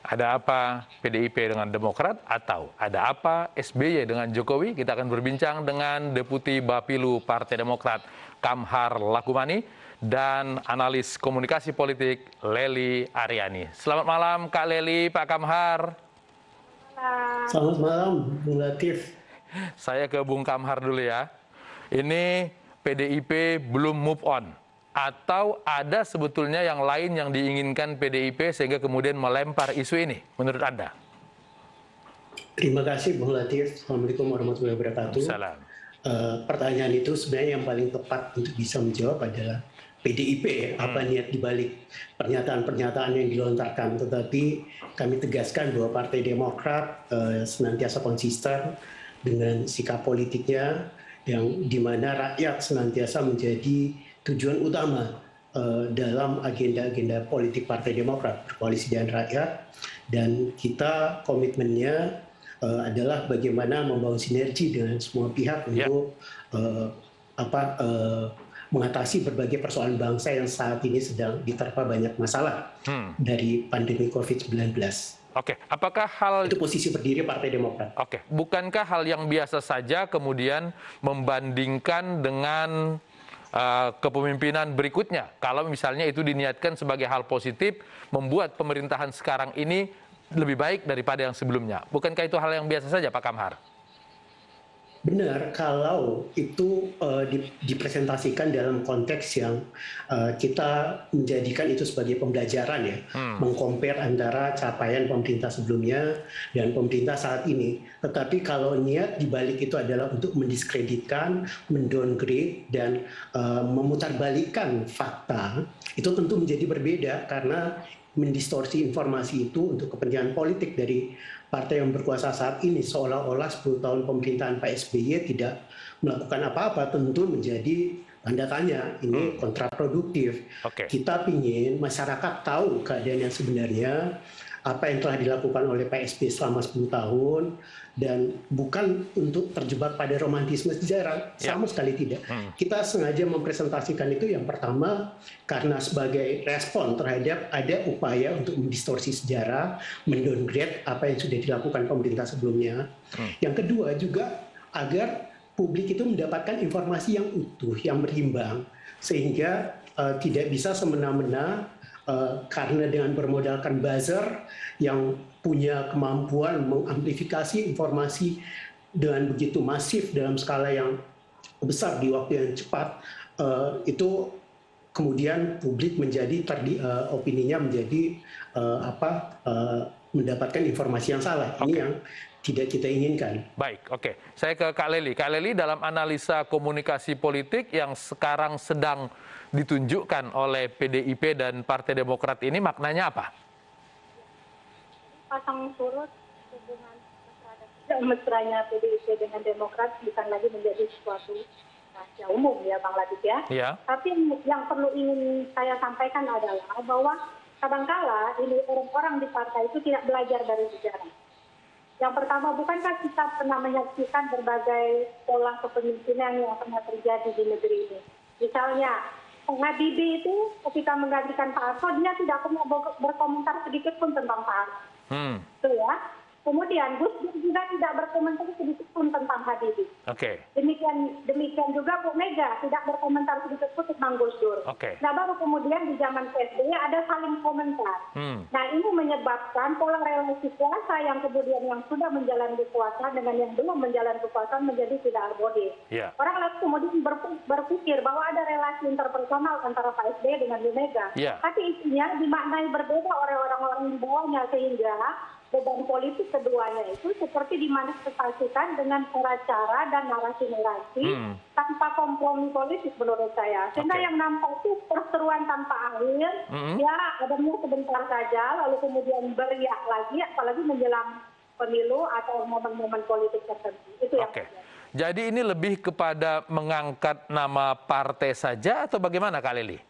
Ada apa PDIP dengan Demokrat atau ada apa SBY dengan Jokowi? Kita akan berbincang dengan Deputi Bapilu Partai Demokrat Kamhar Lakumani dan analis komunikasi politik Lely Aryani. Selamat malam Kak Lely, Pak Kamhar. Selamat malam, Bung Latif. Saya ke Bung Kamhar dulu ya. Ini PDIP belum move on. Atau ada sebetulnya yang lain yang diinginkan PDIP sehingga kemudian melempar isu ini, menurut Anda? Terima kasih, Bung Latif. Assalamualaikum warahmatullahi wabarakatuh. Salam. Pertanyaan itu sebenarnya yang paling tepat untuk bisa menjawab adalah PDIP, apa niat dibalik pernyataan-pernyataan yang dilontarkan. Tetapi kami tegaskan bahwa Partai Demokrat senantiasa konsisten dengan sikap politiknya, yang di mana rakyat senantiasa menjadi tujuan utama dalam agenda-agenda politik Partai Demokrat, berkoalisi dengan rakyat, dan kita komitmennya adalah bagaimana membangun sinergi dengan semua pihak untuk mengatasi berbagai persoalan bangsa yang saat ini sedang diterpa banyak masalah dari pandemi COVID-19. Oke, apakah hal itu posisi berdiri Partai Demokrat? Oke, bukankah hal yang biasa saja kemudian membandingkan dengan kepemimpinan berikutnya? Kalau misalnya itu diniatkan sebagai hal positif, membuat pemerintahan sekarang ini lebih baik daripada yang sebelumnya. Bukankah itu hal yang biasa saja, Pak Kamhar? Benar, kalau itu dipresentasikan dalam konteks yang kita menjadikan itu sebagai pembelajaran ya, mengcompare antara capaian pemerintah sebelumnya dan pemerintah saat ini. Tetapi kalau niat dibalik itu adalah untuk mendiskreditkan, mendowngrade, dan memutarbalikkan fakta, itu tentu menjadi berbeda karena mendistorsi informasi itu untuk kepentingan politik dari partai yang berkuasa saat ini, seolah-olah 10 tahun pemerintahan Pak SBY tidak melakukan apa-apa, tentu menjadi tanda tanya. Ini kontraproduktif. Kita ingin masyarakat tahu keadaan yang sebenarnya, apa yang telah dilakukan oleh Pak SBY selama 10 tahun, dan bukan untuk terjebak pada romantisme sejarah, sama sekali tidak. Kita sengaja mempresentasikan itu yang pertama karena sebagai respon terhadap ada upaya untuk mendistorsi sejarah, mendowngrade apa yang sudah dilakukan pemerintah sebelumnya. Yang kedua juga agar publik itu mendapatkan informasi yang utuh, yang berimbang, sehingga tidak bisa semena-mena karena dengan bermodalkan buzzer yang punya kemampuan mengamplifikasi informasi dengan begitu masif dalam skala yang besar di waktu yang cepat, itu kemudian publik menjadi opininya menjadi mendapatkan informasi yang salah. Ini yang tidak kita inginkan. Baik, oke. Saya ke Kak Lely. Kak Lely, dalam analisa komunikasi politik yang sekarang sedang ditunjukkan oleh PDIP dan Partai Demokrat ini maknanya apa? Pasang surut hubungan mesranya PDIP dengan Demokrat bukan lagi menjadi suatu rahasia umum ya Bang Latif ya. Tapi yang perlu ingin saya sampaikan adalah bahwa kadangkala ini orang-orang di partai itu tidak belajar dari sejarah. Yang pertama, bukankah kita pernah menyaksikan berbagai pola kepemimpinan yang pernah terjadi di negeri ini? Misalnya, Habibie itu ketika menggantikan Pak Harto, dia tidak pernah berkomentar sedikit pun tentang Pak Harto. Itu ya. Kemudian Gus Dur juga tidak berkomentar sedikit pun tentang Habibie. Demikian juga Bu Mega tidak berkomentar sedikit pun tentang Gus Dur. Nah baru kemudian di zaman PSBY ada saling komentar. Nah ini menyebabkan pola relasi kuasa yang kemudian yang sudah menjalani kekuasaan dengan yang belum menjalani kekuasaan menjadi tidak harmonis. Orang lain kemudian berpikir bahwa ada relasi interpersonal antara Pak SBY dengan Bu Mega. Tapi isinya dimaknai berbeda oleh orang-orang di bawahnya, sehingga beban politik keduanya itu seperti dimanifestasikan dengan cara-cara dan narasi-narasi tanpa kompromi politik menurut saya. Sehingga yang nampak itu perseteruan tanpa akhir, ya adanya sebentar saja, lalu kemudian beriak lagi, apalagi menjelang pemilu atau momen-momen politik tertentu. Itu yang Jadi ini lebih kepada mengangkat nama partai saja atau bagaimana Kak Lely?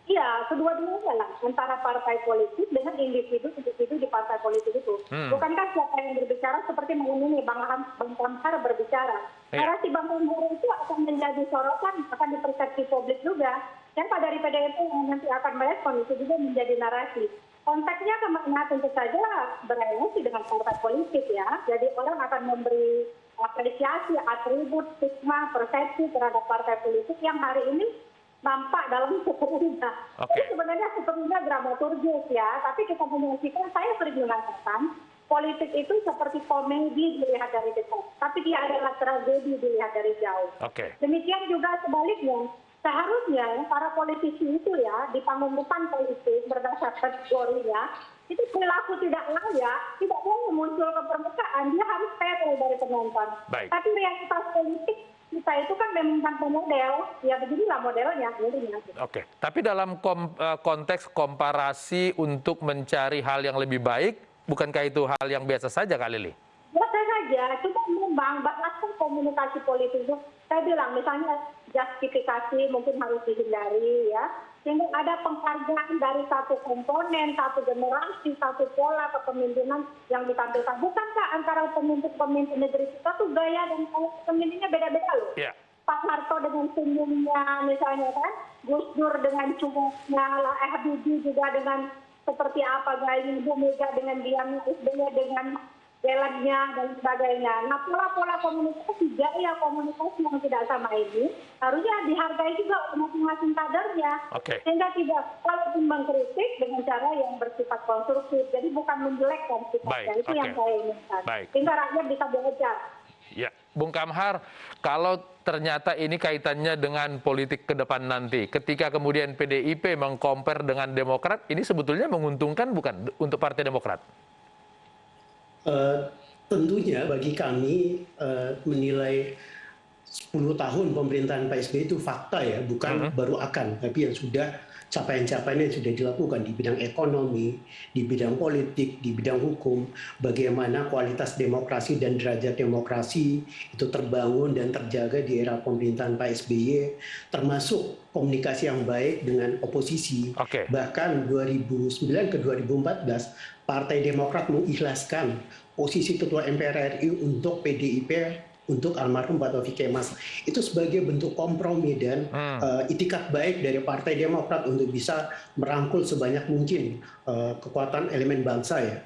Iya, kedua-duanya lah, antara partai politik dengan individu-individu di partai politik itu. Bukankah siapa yang berbicara seperti mengenai Bang Kamhar berbicara? Narasi Bang Kamhar itu akan menjadi sorotan, akan dipersepsi publik juga. Dan pada dari PDIP yang nanti akan merespon itu juga menjadi narasi. Konteksnya dampaknya tentu saja berrelasi dengan partai politik ya. Jadi orang akan memberi apresiasi, atribut, stigma, persepsi terhadap partai politik yang hari ini nampak dalam sepenuhnya. Jadi sebenarnya sepenuhnya dramaturgis ya, tapi kita menyaksikan, saya sering mengatakan, politik itu seperti komedi dilihat dari dekat, tapi dia adalah tragedi dilihat dari jauh. Demikian juga sebaliknya, seharusnya para politisi itu ya, di panggung depan politik berdasarkan kategorinya, itu perilaku tidak layak, tidak boleh muncul ke permukaan, dia harus fair dari penonton. Tapi realitas politik kita itu kan memang tanpa model, ya beginilah modelnya. Tapi dalam konteks komparasi untuk mencari hal yang lebih baik, bukankah itu hal yang biasa saja, Kak Lili? Biasa saja, cuma memang bahkan komunikasi politik itu, saya bilang misalnya justifikasi mungkin harus dihindari ya, sehingga ada penghargaan dari satu komponen, satu generasi, satu pola kepemimpinan yang ditampilkan. Bukankah antara pemimpin negeri kita tuh gaya dan pemimpinnya beda-beda loh? Pak Harto dengan senyumnya misalnya kan, Gus Dur dengan cumuknya, Habibie juga dengan seperti apa gayanya, Bu Mega dengan diamnya, SBY dengan jalannya dan sebagainya. Nah, pola-pola komunikasi, gaya komunikasi yang tidak sama ini harusnya dihargai juga oleh masing-masing kadernya. Sehingga tidak, walaupun mengkritik dengan cara yang bersifat konstruktif. Jadi bukan menjelekkan sifatnya. Itu yang saya inginkan. Sehingga rakyat bisa belajar. Ya, Bung Kamhar, kalau ternyata ini kaitannya dengan politik ke depan nanti, ketika kemudian PDIP mengkompar dengan Demokrat, ini sebetulnya menguntungkan bukan untuk Partai Demokrat? Tentunya bagi kami menilai 10 tahun pemerintahan Pak SBY itu fakta ya, bukan baru akan, tapi yang sudah capaian-capaian yang sudah dilakukan di bidang ekonomi, di bidang politik, di bidang hukum, bagaimana kualitas demokrasi dan derajat demokrasi itu terbangun dan terjaga di era pemerintahan Pak SBY, termasuk komunikasi yang baik dengan oposisi. Bahkan 2009 ke 2014, Partai Demokrat mengikhlaskan posisi Ketua MPR RI untuk PDIP, untuk almarhum Pak Taufik Kemas. Itu sebagai bentuk kompromi dan itikat baik dari Partai Demokrat untuk bisa merangkul sebanyak mungkin kekuatan elemen bangsa ya,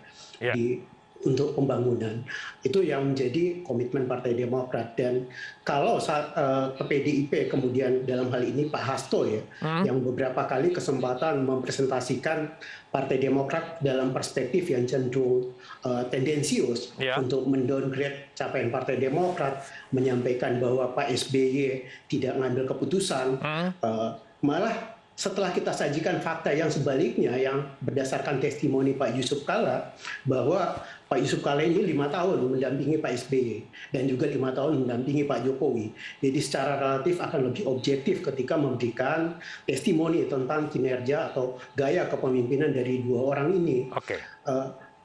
untuk pembangunan. Itu yang menjadi komitmen Partai Demokrat. Dan kalau ke PDIP kemudian dalam hal ini Pak Hasto ya, yang beberapa kali kesempatan mempresentasikan Partai Demokrat dalam perspektif yang cenderung tendensius untuk mendowngrade capaian Partai Demokrat, menyampaikan bahwa Pak SBY tidak mengambil keputusan, malah setelah kita sajikan fakta yang sebaliknya yang berdasarkan testimoni Pak Yusuf Kalla, bahwa Pak Yusuf Kalla ini 5 tahun mendampingi Pak SBY dan juga 5 tahun mendampingi Pak Jokowi. Jadi secara relatif akan lebih objektif ketika memberikan testimoni tentang kinerja atau gaya kepemimpinan dari dua orang ini.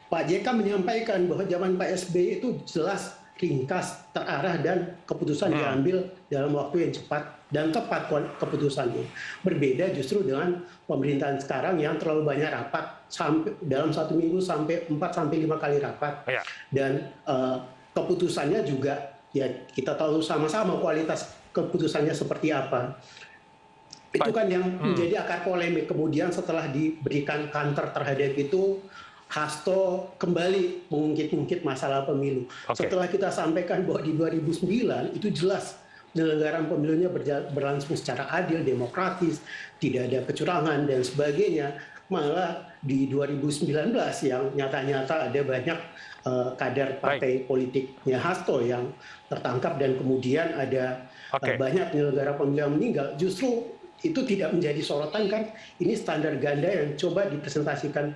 Pak JK menyampaikan bahwa zaman Pak SBY itu jelas, ringkas, terarah, dan keputusan diambil dalam waktu yang cepat dan tepat keputusannya. Berbeda justru dengan pemerintahan sekarang yang terlalu banyak rapat, sampai dalam 1 minggu sampai 4-5 kali rapat. Dan keputusannya juga ya kita tahu sama-sama kualitas keputusannya seperti apa. Itu kan yang menjadi akar polemik. Kemudian setelah diberikan counter terhadap itu, Hasto kembali mengungkit-ungkit masalah pemilu. Setelah kita sampaikan bahwa di 2009 itu jelas penyelenggaraan pemilunya berlangsung secara adil, demokratis, tidak ada kecurangan dan sebagainya. Malah di 2019 yang nyata-nyata ada banyak kader partai politiknya Hasto yang tertangkap dan kemudian ada banyak penyelenggara pemilu yang meninggal. Justru itu tidak menjadi sorotan, kan ini standar ganda yang coba dipresentasikan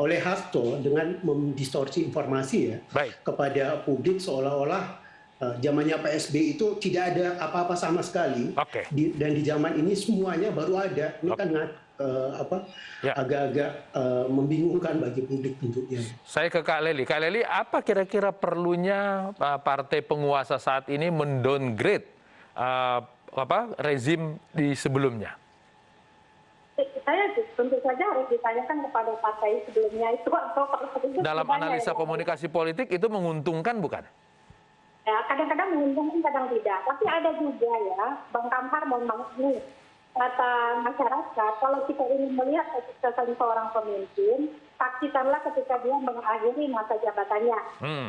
oleh Hasto dengan mendistorsi informasi ya kepada publik, seolah-olah zamannya Pak SBY itu tidak ada apa-apa sama sekali, dan di zaman ini semuanya baru ada. Ini kan agak-agak membingungkan bagi publik tentunya. Saya ke Kak Leli. Kak Leli, apa kira-kira perlunya partai penguasa saat ini mendowngrade rezim di sebelumnya? Saya tentu saja harus ditanyakan kepada partai sebelumnya itu atau dalam analisa komunikasi politik itu menguntungkan bukan? Ya, kadang-kadang menguntungkan, kadang tidak. Tapi ada juga ya, Bang Kamhar, mohon maaf nih, kata masyarakat, kalau kita ingin melihat kesuksesan seorang pemimpin, saksikanlah ketika dia mengakhiri masa jabatannya.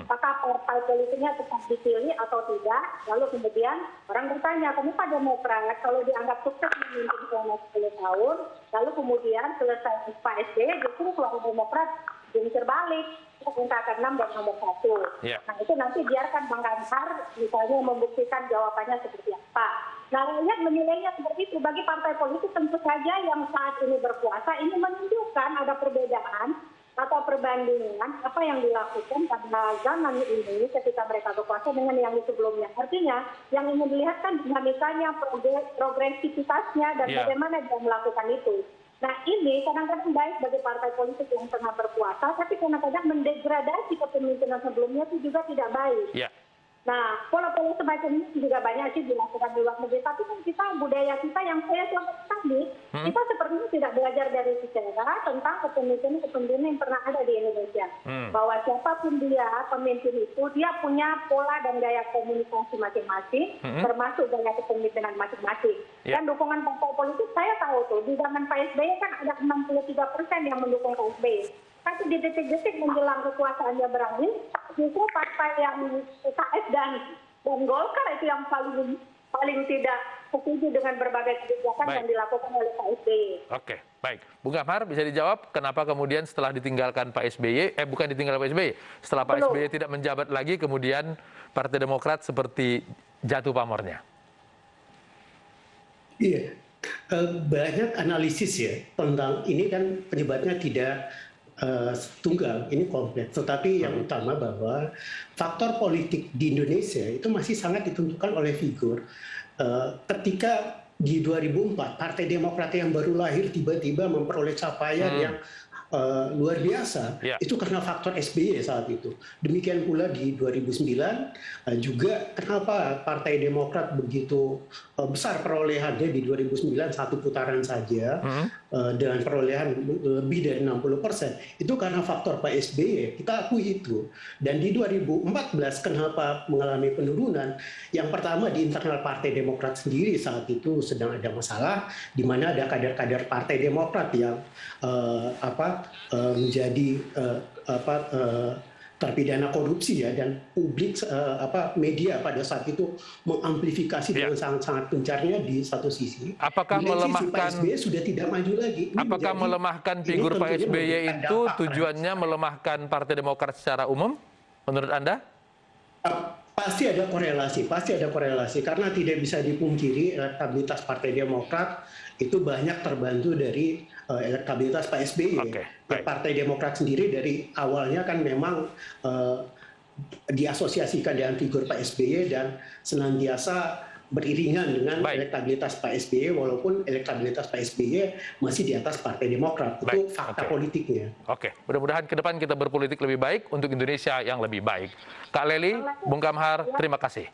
Apakah partai politiknya tetap dipilih atau tidak? Lalu kemudian orang bertanya, kenapa Demokrat kalau dianggap sukses memimpin selama 10 tahun, lalu kemudian selesai Pak SBY justru keluar Demokrat jungkir balik untuk angka 6 dan nomor 1. Nah itu nanti biarkan Bang Kamhar misalnya membuktikan jawabannya seperti apa. Nah rakyat menilainya seperti itu. Bagi partai politik tentu saja yang saat ini berkuasa ini menunjukkan ada perbedaan atau perbandingan apa yang dilakukan pada zaman ini ketika mereka berkuasa dengan yang sebelumnya. Artinya yang ingin dilihat kan dinamikanya, progresivitasnya dan bagaimana dia melakukan itu. Nah ini kadang-kadang baik bagi partai politik yang tengah berkuasa, tapi kadang-kadang mendegradasi kepemimpinan sebelumnya itu juga tidak baik. Nah, pola-pola semacam ini juga banyak sih dilakukan di luar negeri. Tapi kan kita, budaya kita yang saya sampaikan tadi, kita sepertinya tidak belajar dari sejarah tentang kepemimpinan yang pernah ada di Indonesia. Bahwa siapapun dia, pemimpin itu, dia punya pola dan gaya komunikasi masing-masing, termasuk gaya kepemimpinan masing-masing. Dan dukungan partai politik, saya tahu tuh, di zaman Pak SBY kan ada 63% yang mendukung Pak SBY. Tapi di detik-detik menjelang kekuasaannya berakhir, justru partai yang PKS dan Golkar itu yang paling tidak setuju dengan berbagai kebijakan yang dilakukan oleh Pak SBY. Oke, baik. Bung Kamhar, bisa dijawab kenapa kemudian setelah ditinggalkan Pak SBY, bukan ditinggalkan Pak SBY, setelah Pak SBY tidak menjabat lagi, kemudian Partai Demokrat seperti jatuh pamornya? Iya, banyak analisis ya tentang ini kan penyebabnya tidak tunggal, ini kompleks. Tetapi yang utama bahwa faktor politik di Indonesia itu masih sangat ditentukan oleh figur. Ketika di 2004 Partai Demokrat yang baru lahir tiba-tiba memperoleh capaian yang luar biasa, itu karena faktor SBY saat itu. Demikian pula di 2009 juga kenapa Partai Demokrat begitu besar perolehannya di 2009 satu putaran saja dengan perolehan lebih dari 60%. Itu karena faktor Pak SBY, kita akui itu. Dan di 2014 kenapa mengalami penurunan? Yang pertama di internal Partai Demokrat sendiri saat itu sedang ada masalah, di mana ada kader-kader Partai Demokrat yang menjadi terpidana korupsi ya, dan publik media pada saat itu mengamplifikasi dengan sangat-sangat gencarnya di satu sisi. Apakah melemahkan Pak SBY sudah tidak maju lagi. Apakah melemahkan figur Pak SBY itu tujuannya melemahkan Partai Demokrat secara umum menurut Anda? Pasti ada korelasi karena tidak bisa dipungkiri elektabilitas Partai Demokrat itu banyak terbantu dari elektabilitas Pak SBY. Partai Demokrat sendiri dari awalnya kan memang diasosiasikan dengan figur Pak SBY dan senantiasa beriringan dengan elektabilitas Pak SBY, walaupun elektabilitas Pak SBY masih di atas Partai Demokrat. Itu fakta politiknya. Oke, mudah-mudahan ke depan kita berpolitik lebih baik untuk Indonesia yang lebih baik. Kak Lely, Bung Kamhar, terima kasih.